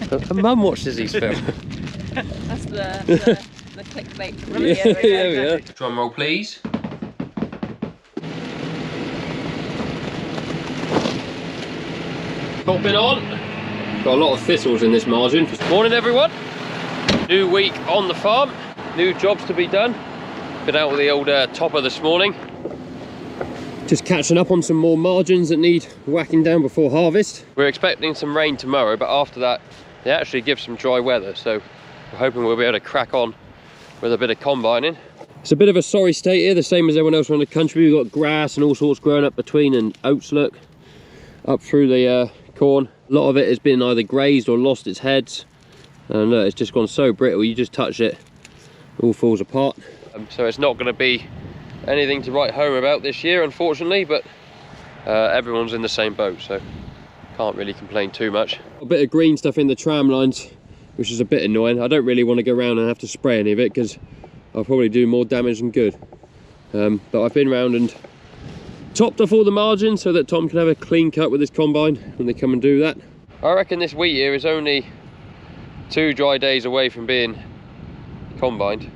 Her mum watches these films. That's the clickbait. Yeah, we are. Drum roll, please. Popping on. Got a lot of thistles in this margin. Morning, everyone. New week on the farm. New jobs to be done. Been out with the old topper this morning. Just catching up on some more margins that need whacking down before harvest. We're expecting some rain tomorrow, but after that, they actually give some dry weather. So we're hoping we'll be able to crack on with a bit of combining. It's a bit of a sorry state here, the same as everyone else around the country. We've got grass and all sorts growing up between, and oats, look, up through the corn. A lot of it has been either grazed or lost its heads. And look, it's just gone so brittle, you just touch it, all falls apart. So it's not going to be anything to write home about this year, unfortunately, but everyone's in the same boat, so can't really complain too much. A bit of green stuff in the tram lines, which is a bit annoying. I don't really want to go around and have to spray any of it, because I'll probably do more damage than good. But I've been around and topped off all the margins so that Tom can have a clean cut with his combine when they come and do that. I reckon this wheat here is only 2 dry days away from being combined.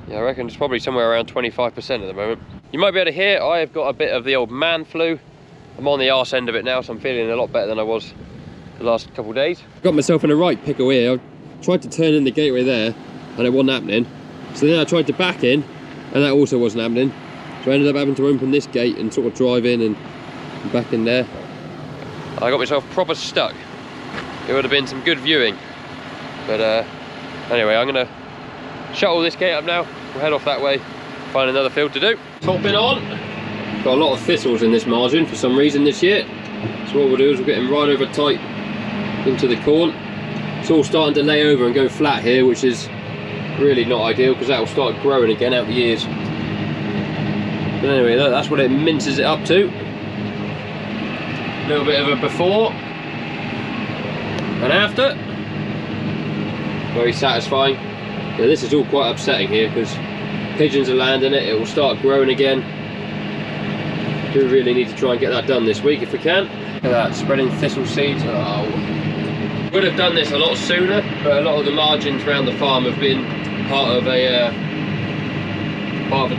Yeah, I reckon it's probably somewhere around 25% at the moment. You might be able to hear, I have got a bit of the old man flu. I'm on the arse end of it now, so I'm feeling a lot better than I was the last couple of days. Got myself in a right pickle here. I tried to turn in the gateway there, and it wasn't happening. So then I tried to back in, and that also wasn't happening. So I ended up having to open this gate and sort of drive in and back in there. I got myself proper stuck. It would have been some good viewing. But anyway, I'm gonna shut all this gate up now. We'll head off that way, find another field to do. Topping on. Got a lot of thistles in this margin for some reason this year. So what we'll do is we'll get them right over tight into the corn. It's all starting to lay over and go flat here, which is really not ideal, because that will start growing again out the years. But anyway, that's what it minces it up to. A little bit of a before and after. Very satisfying. Yeah, this is all quite upsetting here, because pigeons are landing it, it will start growing again. Do really need to try and get that done this week if we can. Look at that, spreading thistle seeds. Oh. Would have done this a lot sooner, but a lot of the margins around the farm have been part of a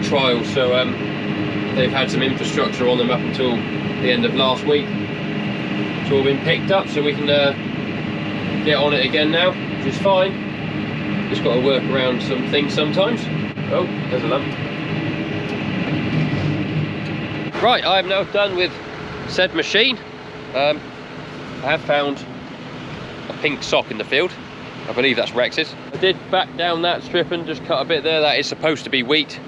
trial, so they've had some infrastructure on them up until the end of last week. It's all been picked up, so we can get on it again now, which is fine. Just got to work around some things sometimes. Oh, there's a lump. Right, I am now done with said machine. I have found a pink sock in the field. I believe that's Rex's. I did back down that strip and just cut a bit there. That is supposed to be wheat.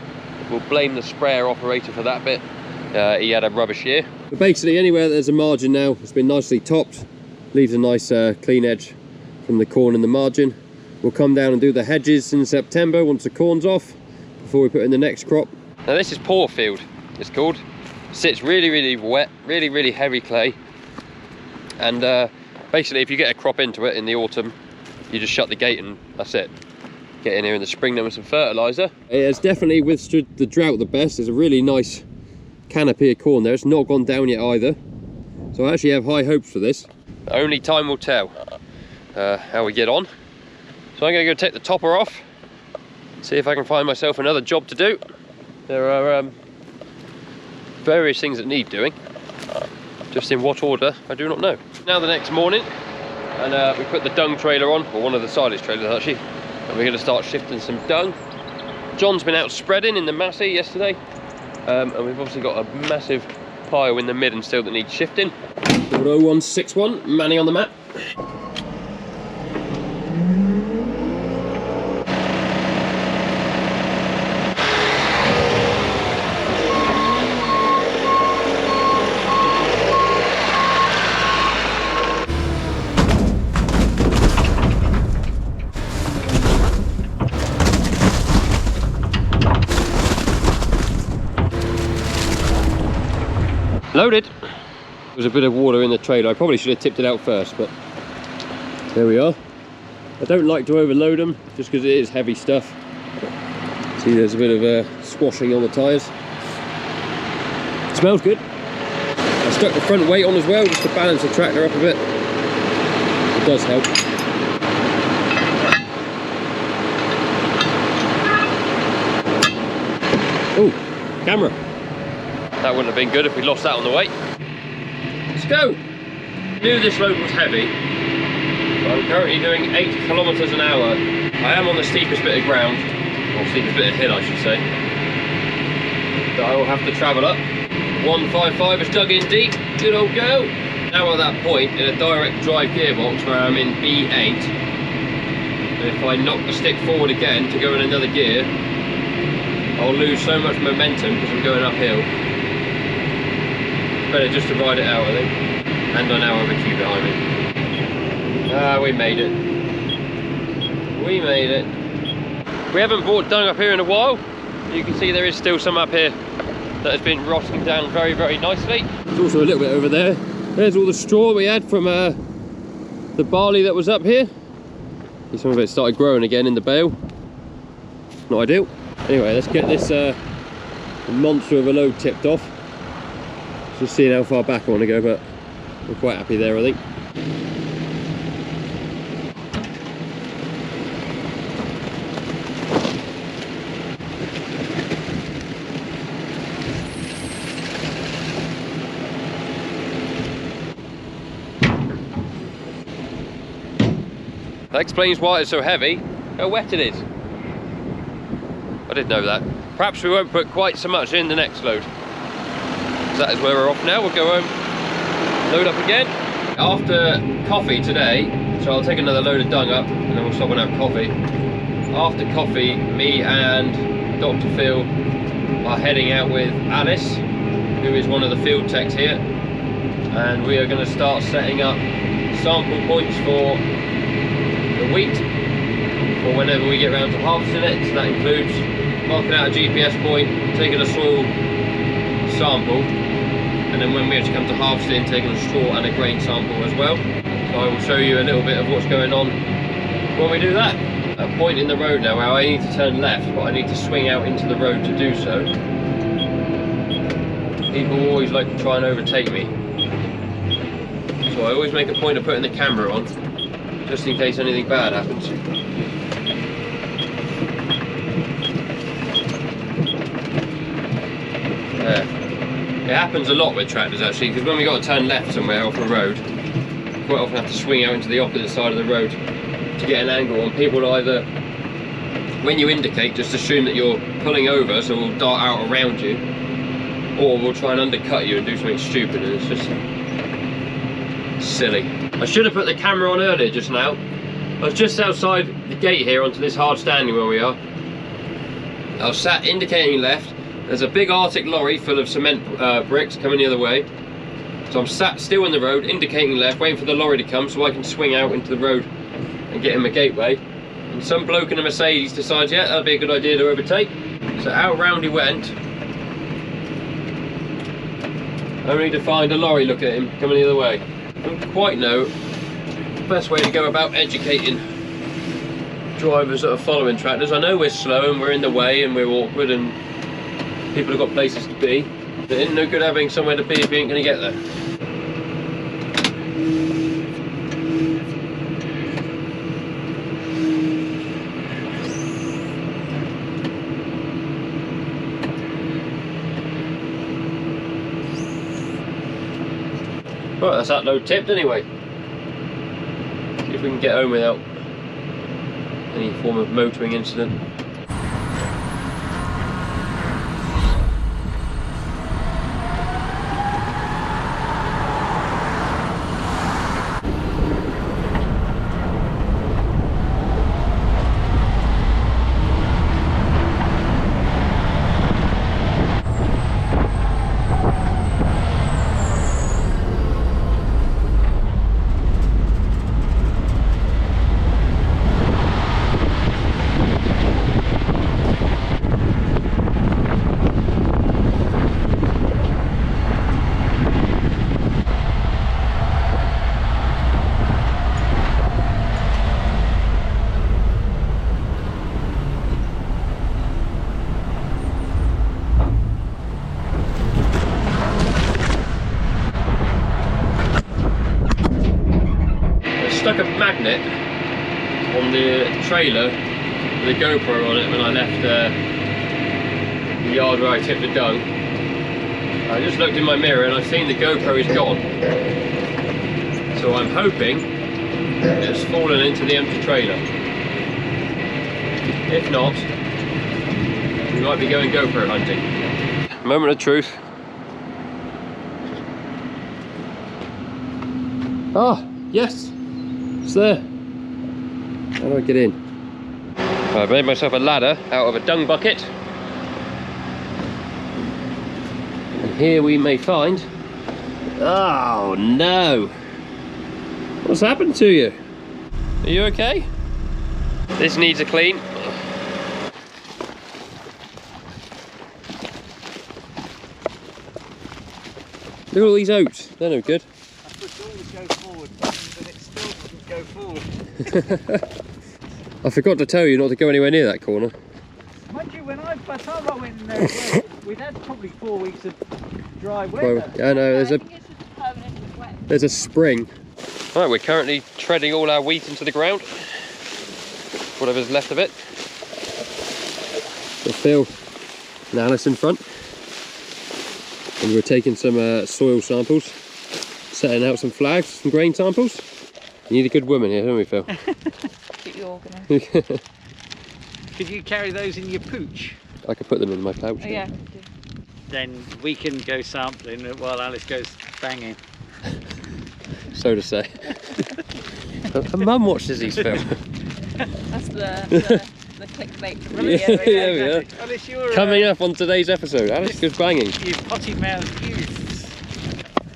We'll blame the sprayer operator for that bit. He had a rubbish year. But basically anywhere that there's a margin now, it's been nicely topped. Leaves a nice clean edge from the corn in the margin. We'll come down and do the hedges in September once the corn's off, before we put in the next crop. Now this is poor field, it's called. Sits really, really wet, really, really heavy clay. And basically if you get a crop into it in the autumn, you just shut the gate and that's it. Get in here in the spring then with some fertiliser. It has definitely withstood the drought the best. There's a really nice canopy of corn there. It's not gone down yet either. So I actually have high hopes for this. Only time will tell how we get on. So I'm going to go take the topper off, see if I can find myself another job to do. There are various things that need doing. Just in what order, I do not know. Now the next morning, and we put the dung trailer on, or one of the silage trailers actually, and we're going to start shifting some dung. John's been out spreading in the Massey yesterday, and we've obviously got a massive pile in the midden still that needs shifting. 0161, Manny on the map. Loaded. There's a bit of water in the trailer. I probably should have tipped it out first, but there we are. I don't like to overload them just because it is heavy stuff. See, there's a bit of squashing on the tyres. Smells good. I stuck the front weight on as well just to balance the tractor up a bit. It does help. Oh, camera. That wouldn't have been good if we lost that on the way. Let's go. Knew this load was heavy. I'm currently doing 80 kilometers an hour. I am on the steepest bit of ground, or steepest bit of hill I should say, that I will have to travel up. 155 is dug in deep, good old go. Now at that point in a direct drive gearbox where I'm in B8, and if I knock the stick forward again to go in another gear, I'll lose so much momentum because I'm going uphill. It's better just to ride it out, I think. And I now have a queue behind me. Ah, we made it. We made it. We haven't brought dung up here in a while. You can see there is still some up here that has been rotting down very, very nicely. There's also a little bit over there. There's all the straw we had from the barley that was up here. Some of it started growing again in the bale. Not ideal. Anyway, let's get this monster of a load tipped off. Just seeing how far back I want to go, but we're quite happy there, I think. That explains why it's so heavy, how wet it is. I didn't know that. Perhaps we won't put quite so much in the next load. That is where we're off now. We'll go home, load up again. After coffee today, so I'll take another load of dung up and then we'll stop and have coffee. After coffee, me and Dr. Phil are heading out with Alice, who is one of the field techs here, and we are going to start setting up sample points for the wheat for whenever we get around to harvesting it. So that includes marking out a GPS point, taking a soil sample, and then when we actually come to harvesting, taking a straw and a grain sample as well. So I will show you a little bit of what's going on when we do that. A point in the road now where I need to turn left, but I need to swing out into the road to do so. People always like to try and overtake me, so I always make a point of putting the camera on, just in case anything bad happens. There. It happens a lot with tractors actually, because when we got to turn left somewhere off a road, quite often have to swing out into the opposite side of the road to get an angle, and people will either, when you indicate, just assume that you're pulling over, so we'll dart out around you, or we'll try and undercut you and do something stupid, and it's just silly. I should have put the camera on earlier just now. I was just outside the gate here onto this hard standing where we are. I was sat indicating left. There's a big Arctic lorry full of cement bricks coming the other way. So I'm sat still in the road, indicating left, waiting for the lorry to come so I can swing out into the road and get him a gateway. And some bloke in a Mercedes decides, yeah, that'd be a good idea to overtake. So out round he went, only to find a lorry look at him coming the other way. I don't quite know the best way to go about educating drivers that are following tractors. I know we're slow and we're in the way and we're awkward and people have got places to be, but it ain't no good having somewhere to be if you ain't going to get there. Right, that's that load tipped anyway. See if we can get home without any form of motoring incident. stuck a magnet on the trailer with a GoPro on it when I left the yard where I tipped the dung. I just looked in my mirror and I've seen the GoPro is gone. So I'm hoping it's fallen into the empty trailer. If not, we might be going GoPro hunting. Moment of truth. Ah, yes, it's there. How do I get in? I made myself a ladder out of a dung bucket. And here we may find... Oh no! What's happened to you? Are you okay? This needs a clean. Look at all these oats, they're no good. I pushed all the go forward button, but it still didn't go forward. I forgot to tell you not to go anywhere near that corner. Mind you, by the time I went in there, we'd had probably 4 weeks of dry weather. Well, yeah, I know, there's a spring. Right, we're currently treading all our wheat into the ground. Whatever's left of it. Got Phil and Alice in front. And we're taking some soil samples, setting out some flags, some grain samples. You need a good woman here, don't we, Phil? Keep you organised. Could you carry those in your pooch? I could put them in my pouch. Oh, yeah. Then we can go sampling while Alice goes banging. So to say. Her mum watches these films. That's the clickbait. Yeah, yeah. Alice, you're Coming up on today's episode, Alice goes banging. you potty-mouthed youths.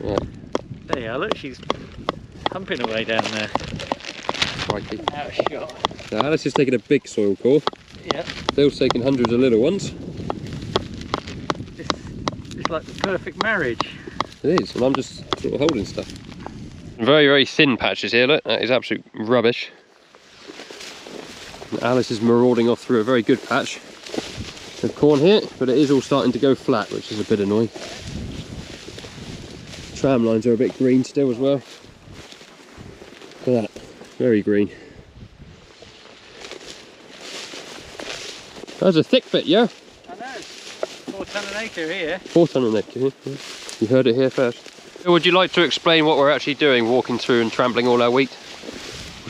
Right. There you are, look, she's humping away down there. Crikey. Out of shot. Now Alice is taking a big soil core. Yeah. Phil's taking hundreds of little ones. It's like the perfect marriage. It is, and I'm just sort of holding stuff. Very, very thin patches here, look. That is absolute rubbish. And Alice is marauding off through a very good patch of corn here, but it is all starting to go flat, which is a bit annoying. Tram lines are a bit green still as well. Look at that, very green. That's a thick bit, yeah? I know. 4 tonne an acre here. 4 tonne an acre, yeah. You heard it here first. Would you like to explain what we're actually doing, walking through and trampling all our wheat?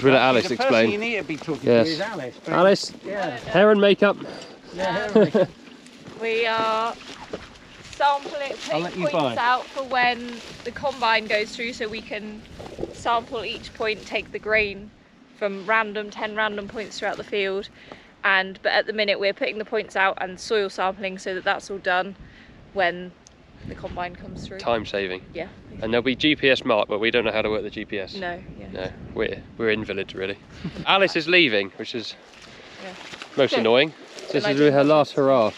We'll let Alice the explain. person you need to be talking Yes. to is Alice. but- Alice, Yeah. hair and makeup. Yeah, hair and makeup. We are sampling, I'll putting let you points buy. out for when the combine goes through, so we can sample each point, take the grain from 10 random points throughout the field. But at the minute we're putting the points out and soil sampling so that that's all done when the combine comes through. Time saving. Yeah. And there'll be GPS marked, but we don't know how to work the GPS. No. Yeah. No, we're invalids really. Alice is leaving, which is Yeah. most Good. annoying. This Good is really her idea. last hurrah.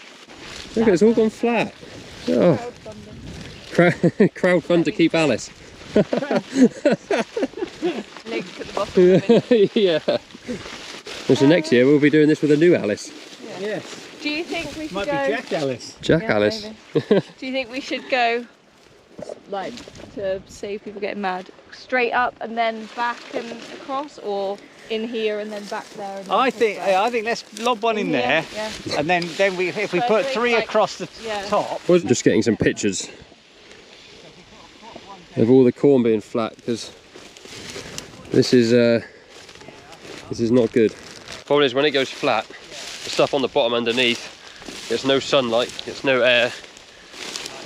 Look, it's all gone flat. Oh. Crowd fund to keep Alice. Link at the bottom of the Yeah. Well, so next year we'll be doing this with a new Alice. Yes. Do you think we should Might go? be Jack Alice. Jack Yeah, Alice. Do you think we should go, like, to save people getting mad, straight up and then back and across, or in here and then back there? And then I across think there? let's lob one in here, there, Yeah. and then if we So put I think, 3 like, across the yeah. top. We're just getting some pictures of all the corn being flat, because this is not good. Problem is, when it goes flat, the stuff on the bottom underneath gets no sunlight, gets no air,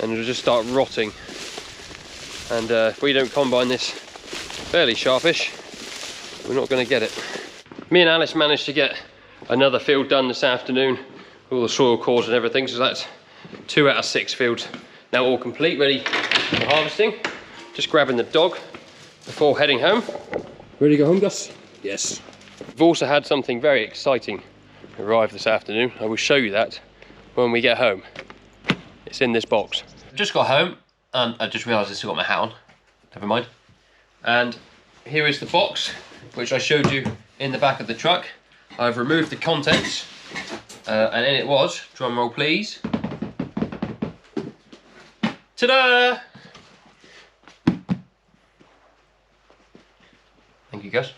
and it'll just start rotting. And if we don't combine this fairly sharpish, we're not going to get it. Me and Alice managed to get another field done this afternoon, all the soil cores and everything, so that's 2 out of 6 fields now all complete, ready for harvesting. Just grabbing the dog before heading home. Ready to go home, Gus? Yes. We've also had something very exciting arrive this afternoon. I will show you that when we get home. It's in this box. Just got home and I just realised I still got my hat on. Never mind. And here is the box, which I showed you in the back of the truck. I've removed the contents, and in it was, drum roll please, ta-da! Thank you, Gus.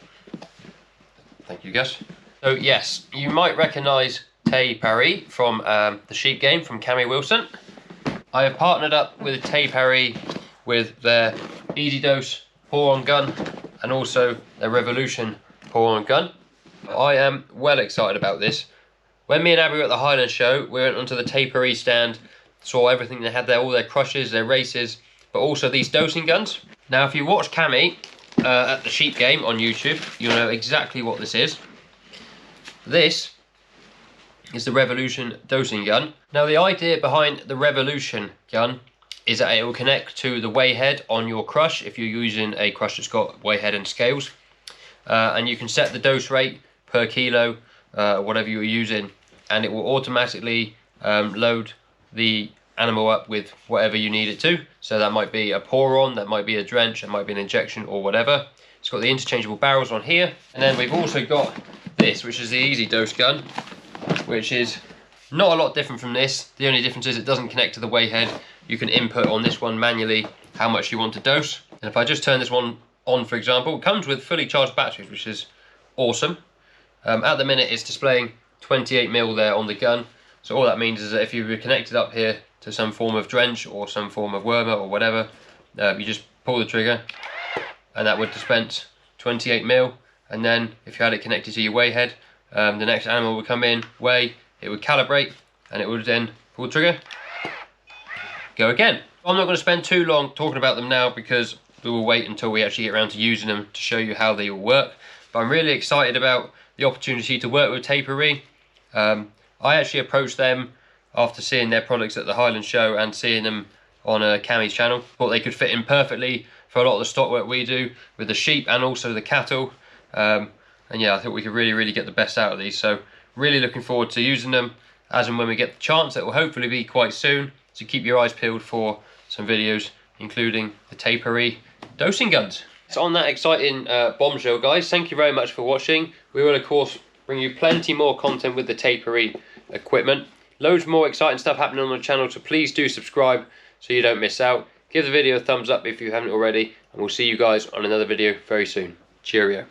Thank you, Gus. So yes, you might recognise Tay Parry from the sheep game from Cammy Wilson. I have partnered up with Tay Parry with their Easy Dose pour-on gun and also their Revolution pour-on gun. I am well excited about this. When me and Abby were at the Highland show, we went onto the Tay Parry stand, saw everything they had there, all their crushes, their races, but also these dosing guns. Now, if you watch Cammy at the sheep game on YouTube, you'll know exactly what this is. This is the Revolution dosing gun. Now, the idea behind the Revolution gun is that it will connect to the weigh head on your crush if you're using a crush that's got weigh head and scales. And you can set the dose rate per kilo, whatever you're using, and it will automatically load the animal up with whatever you need it to. So that might be a pour on, that might be a drench, that might be an injection or whatever. It's got the interchangeable barrels on here, and then we've also got this, which is the Easy Dose gun, which is not a lot different from this. The only difference is it doesn't connect to the weigh head. You can input on this one manually how much you want to dose. And if I just turn this one on, for example, it comes with fully charged batteries, which is awesome. At the minute it's displaying 28mm there on the gun. So all that means is that if you were connected up here to some form of drench or some form of wormer or whatever, you just pull the trigger and that would dispense 28mm. And then if you had it connected to your weigh head, the next animal would come in, weigh, it would calibrate, and it would then pull the trigger, go again. I'm not going to spend too long talking about them now because we will wait until we actually get around to using them to show you how they all work. But I'm really excited about the opportunity to work with Tay Parry. I actually approached them after seeing their products at the Highland show and seeing them on Cammy's channel. Thought they could fit in perfectly for a lot of the stock work we do with the sheep and also the cattle. And yeah, I thought we could really get the best out of these. So really looking forward to using them as and when we get the chance. That will hopefully be quite soon. So keep your eyes peeled for some videos, including the Tay Parry dosing guns. So on that exciting bombshell, guys, thank you very much for watching. We will, of course, bring you plenty more content with the Tay Parry equipment. Loads more exciting stuff happening on the channel, so please do subscribe so you don't miss out. Give the video a thumbs up if you haven't already, and we'll see you guys on another video very soon. Cheerio.